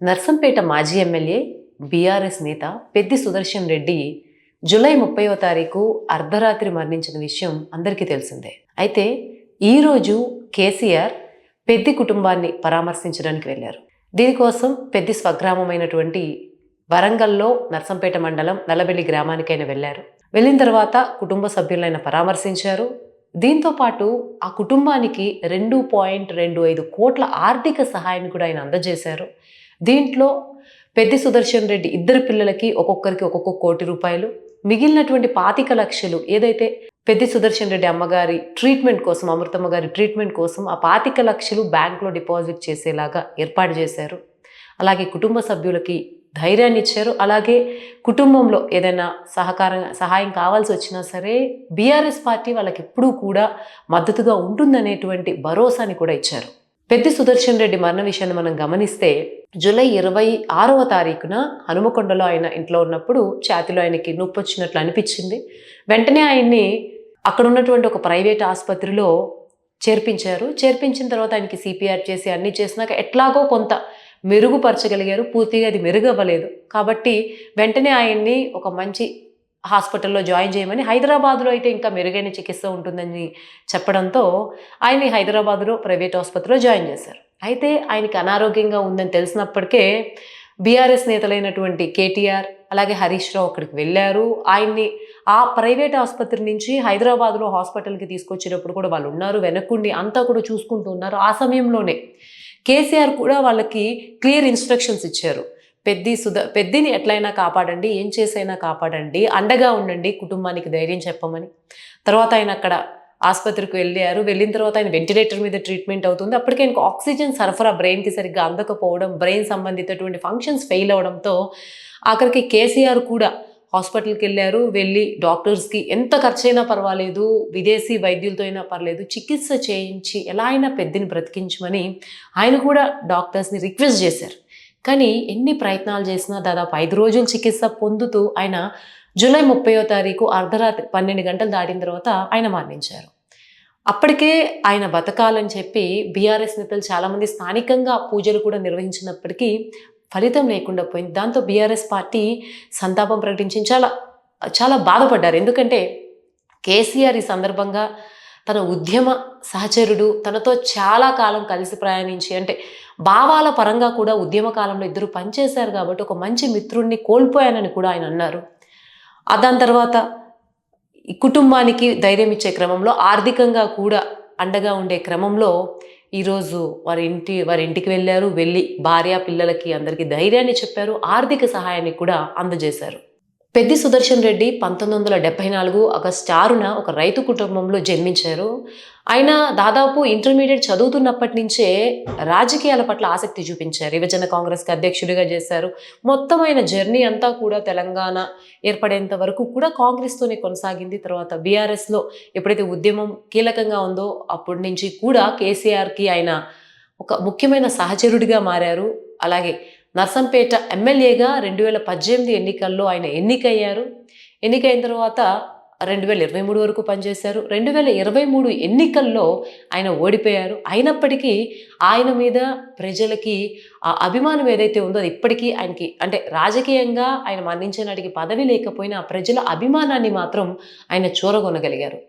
నర్సంపేట మాజీ MLA BRS నేత Peddi Sudarshan Reddy July 30వ తారీఖు అర్ధరాత్రి మరణించిన విషయం అందరికీ తెలిసిందే. అయితే ఈరోజు కేసీఆర్ పెద్ది కుటుంబాన్ని పరామర్శించడానికి వెళ్ళారు. దీనికోసం పెద్ది స్వగ్రామమైనటువంటి వరంగల్లో నర్సంపేట మండలం నల్లబెల్లి గ్రామానికైనా వెళ్ళారు. వెళ్ళిన తర్వాత కుటుంబ సభ్యులైన పరామర్శించారు. దీంతో పాటు ఆ కుటుంబానికి 2.25 కోట్ల ఆర్థిక సహాయాన్ని కూడా ఆయన అందజేశారు. దీంట్లో పెద్ది సుదర్శన్ రెడ్డి ఇద్దరు పిల్లలకి ఒక్కొక్కరికి ఒక్కొక్క కోటి రూపాయలు, మిగిలినటువంటి 25 లక్షలు ఏదైతే పెద్ది సుదర్శన్ రెడ్డి అమ్మగారి ట్రీట్మెంట్ కోసం, అమృతమ్మ గారి ట్రీట్మెంట్ కోసం ఆ 25 లక్షలు బ్యాంకులో డిపాజిట్ చేసేలాగా ఏర్పాటు చేశారు. అలాగే కుటుంబ సభ్యులకి ధైర్యాన్ని ఇచ్చారు. అలాగే కుటుంబంలో ఏదైనా సహాయం కావాల్సి వచ్చినా సరే బీఆర్ఎస్ పార్టీ వాళ్ళకి ఎప్పుడూ కూడా మద్దతుగా ఉంటుందనేటువంటి భరోసాని కూడా ఇచ్చారు. పెద్ది సుదర్శన్ రెడ్డి మరణ విషయాన్ని మనం గమనిస్తే జూలై 26వ తారీఖున హనుమకొండలో ఆయన ఇంట్లో ఉన్నప్పుడు ఛాతీలో ఆయనకి నొప్పి వచ్చినట్లు అనిపించింది. వెంటనే ఆయన్ని అక్కడ ఉన్నటువంటి ఒక ప్రైవేట్ ఆసుపత్రిలో చేర్పించారు. చేర్పించిన తర్వాత ఆయనకి సిపిఆర్ చేసి అన్నీ చేసినాక ఎట్లాగో కొంత మెరుగుపరచగలిగారు. పూర్తిగా అది మెరుగవ్వలేదు కాబట్టి వెంటనే ఆయన్ని ఒక మంచి హాస్పిటల్లో జాయిన్ చేయమని, హైదరాబాద్లో అయితే ఇంకా మెరుగైన చికిత్స ఉంటుందని చెప్పడంతో ఆయన్ని హైదరాబాద్లో ప్రైవేట్ ఆసుపత్రిలో జాయిన్ చేశారు. అయితే ఆయనకి అనారోగ్యంగా ఉందని తెలిసినప్పటికే బీఆర్ఎస్ నేతలైనటువంటి కేటీఆర్ అలాగే హరీష్ రావు అక్కడికి వెళ్ళారు. ఆయన్ని ఆ ప్రైవేట్ ఆసుపత్రి నుంచి హైదరాబాద్లో హాస్పిటల్కి తీసుకొచ్చేటప్పుడు కూడా వాళ్ళు ఉన్నారు, వెనక్కుండి అంతా కూడా చూసుకుంటూ ఉన్నారు. ఆ సమయంలోనే కేసీఆర్ కూడా వాళ్ళకి క్లియర్ ఇన్స్ట్రక్షన్స్ ఇచ్చారు. పెద్దిని ఎట్లయినా కాపాడండి, ఏం చేసైనా కాపాడండి, అండగా ఉండండి, కుటుంబానికి ధైర్యం చెప్పమని. తర్వాత ఆయన అక్కడ ఆసుపత్రికి వెళ్ళారు. వెళ్ళిన తర్వాత ఆయన వెంటిలేటర్ మీద ట్రీట్మెంట్ అవుతుంది. అప్పటికే ఆయనకు ఆక్సిజన్ సరఫరా బ్రెయిన్కి సరిగ్గా అందకపోవడం, బ్రెయిన్ సంబంధితటువంటి ఫంక్షన్స్ ఫెయిల్ అవడంతో ఆఖరికి కేసీఆర్ కూడా హాస్పిటల్కి వెళ్ళారు. వెళ్ళి డాక్టర్స్కి ఎంత ఖర్చైనా పర్వాలేదు, విదేశీ వైద్యులతో అయినా పర్లేదు, చికిత్స చేయించి ఎలా అయినా పెద్దిని బ్రతికించమని ఆయన కూడా డాక్టర్స్ని రిక్వెస్ట్ చేశారు. కానీ ఎన్ని ప్రయత్నాలు చేసినా దాదాపు 5 రోజులు చికిత్స పొందుతూ ఆయన జూలై 30వ తారీఖు అర్ధరాత్రి 12 గంటలు దాటిన తర్వాత ఆయన మరణించారు. అప్పటికే ఆయన బతకాలని చెప్పి బీఆర్ఎస్ నేతలు చాలామంది స్థానికంగా పూజలు కూడా నిర్వహించినప్పటికీ ఫలితం లేకుండా పోయింది. దాంతో బీఆర్ఎస్ పార్టీ సంతాపం ప్రకటించి చాలా బాధపడ్డారు. ఎందుకంటే కేసీఆర్ ఈ సందర్భంగా తన ఉద్యమ సహచరుడు, తనతో చాలా కాలం కలిసి ప్రయాణించి, అంటే భావాల పరంగా కూడా ఉద్యమ కాలంలో ఇద్దరు పనిచేశారు కాబట్టి ఒక మంచి మిత్రుడిని కోల్పోయానని కూడా ఆయన అన్నారు. దాని తర్వాత ఈ కుటుంబానికి ధైర్యం ఇచ్చే క్రమంలో, ఆర్థికంగా కూడా అండగా ఉండే క్రమంలో ఈరోజు వారి ఇంటికి వెళ్ళారు. వెళ్ళి భార్య పిల్లలకి అందరికీ ధైర్యాన్ని చెప్పారు, ఆర్థిక సహాయాన్ని కూడా అందజేశారు. పెద్ది సుదర్శన్ రెడ్డి 1974 ఆగస్టు 6న ఒక రైతు కుటుంబంలో జన్మించారు. ఆయన దాదాపు ఇంటర్మీడియట్ చదువుతున్నప్పటి నుంచే రాజకీయాల పట్ల ఆసక్తి చూపించారు. యువజన కాంగ్రెస్కి అధ్యక్షుడిగా చేశారు. మొత్తం ఆయన జర్నీ అంతా కూడా తెలంగాణ ఏర్పడేంత వరకు కూడా కాంగ్రెస్తోనే కొనసాగింది. తర్వాత బీఆర్ఎస్లో ఎప్పుడైతే ఉద్యమం కీలకంగా ఉందో అప్పటి నుంచి కూడా కేసీఆర్కి ఆయన ఒక ముఖ్యమైన సహచరుడిగా మారారు. అలాగే నర్సంపేట ఎమ్మెల్యేగా 2018 ఎన్నికల్లో ఆయన ఎన్నికయ్యారు. ఎన్నికైన తర్వాత 2023 వరకు పనిచేశారు. 2023 ఎన్నికల్లో ఆయన ఓడిపోయారు. అయినప్పటికీ ఆయన మీద ప్రజలకి ఆ అభిమానం ఏదైతే ఉందో అది ఇప్పటికీ ఆయనకి, అంటే రాజకీయంగా ఆయన మరణించే నాటికి పదవి లేకపోయినా ప్రజల అభిమానాన్ని మాత్రం ఆయన చూరగొనగలిగారు.